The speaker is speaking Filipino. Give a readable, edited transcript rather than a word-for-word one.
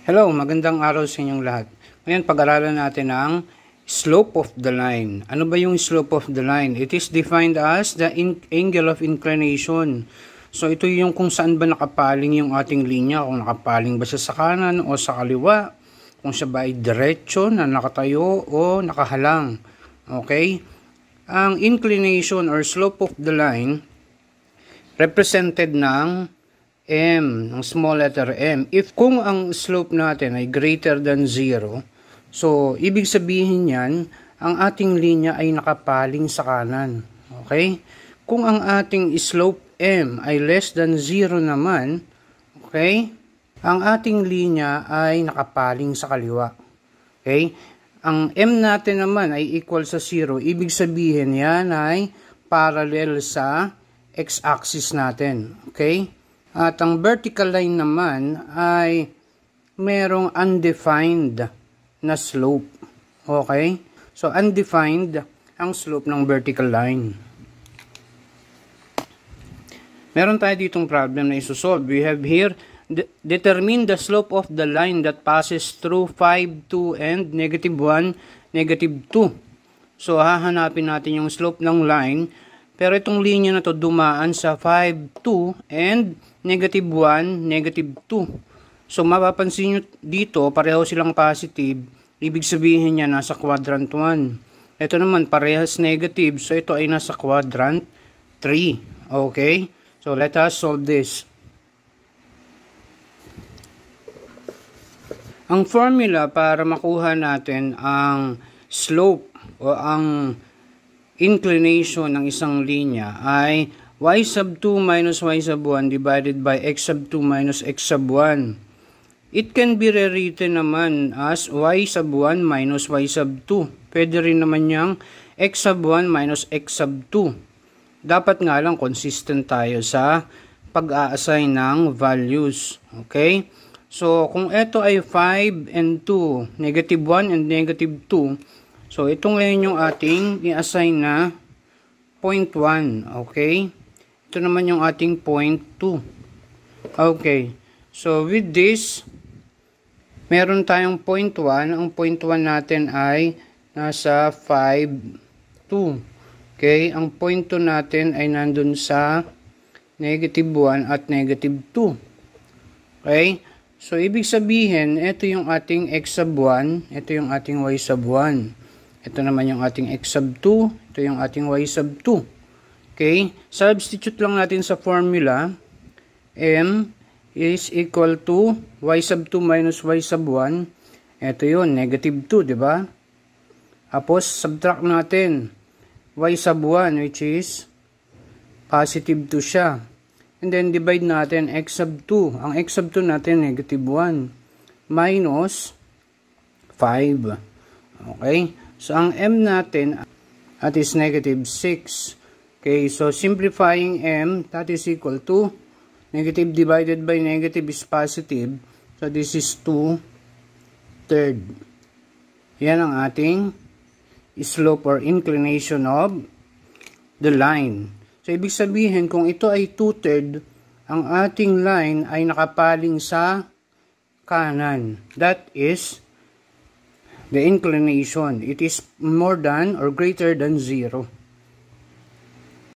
Hello, magandang araw sa inyong lahat. Ngayon, pag-aralan natin ang slope of the line. Ano ba yung slope of the line? It is defined as the angle of inclination. So, ito yung kung saan ba nakapaling yung ating linya. Kung nakapaling ba siya sa kanan o sa kaliwa. Kung siya ba ay diretso na nakatayo o nakahalang. Okay? Ang inclination or slope of the line represented ng M, ng small letter M. If kung ang slope natin ay greater than 0, so ibig sabihin yan, ang ating linya ay nakapaling sa kanan. Okay? Kung ang ating slope M ay less than 0 naman, okay, ang ating linya ay nakapaling sa kaliwa. Okay? Ang M natin naman ay equal sa 0, ibig sabihin yan ay parallel sa x-axis natin. Okay? At ang vertical line naman ay merong undefined na slope. Okay? So, undefined ang slope ng vertical line. Meron tayo ditong problem na isosolve. We have here, determine the slope of the line that passes through 5, 2, and -1, -2. So, hahanapin natin yung slope ng line. Pero itong linya na to dumaan sa 5, 2, and -1, -2. So, mapapansin nyo dito, pareho silang positive. Ibig sabihin niya nasa quadrant 1. Ito naman, parehas negative. So, ito ay nasa quadrant 3. Okay? So, let us solve this. Ang formula para makuha natin ang slope o ang inclination ng isang linya ay y sub 2 minus y sub 1 divided by x sub 2 minus x sub 1. It can be rewritten naman as y sub 1 minus y sub 2. Pwede rin naman yang x sub 1 minus x sub 2. Dapat nga lang consistent tayo sa pag-a-assign ng values. Okay? So, kung ito ay 5 and 2, -1 and -2, so, ito ngayon yung ating i-assign na point 1. Okay? Ito naman yung ating point 2. Okay. So, with this, meron tayong point 1. Ang point 1 natin ay nasa 5, 2. Okay? Ang point 2 natin ay nandun sa -1 at -2. Okay? So, ibig sabihin, ito yung ating x sub 1. Ito yung ating y sub 1. Ito naman yung ating x sub 2. Ito yung ating y sub 2. Okay? Substitute lang natin sa formula. M is equal to y sub 2 minus y sub 1. Ito yun, -2, di ba? Tapos, subtract natin y sub 1, which is positive 2 siya. And then, divide natin x sub 2. Ang x sub 2 natin, -1. Minus 5. Okay? So, ang m natin, that is -6. Okay, so simplifying m, that is equal to, negative divided by negative is positive. So, this is 2/3. Yan ang ating slope or inclination of the line. So, ibig sabihin, kung ito ay 2/3, ang ating line ay nakapaling sa kanan. That is the inclination. It is more than or greater than 0.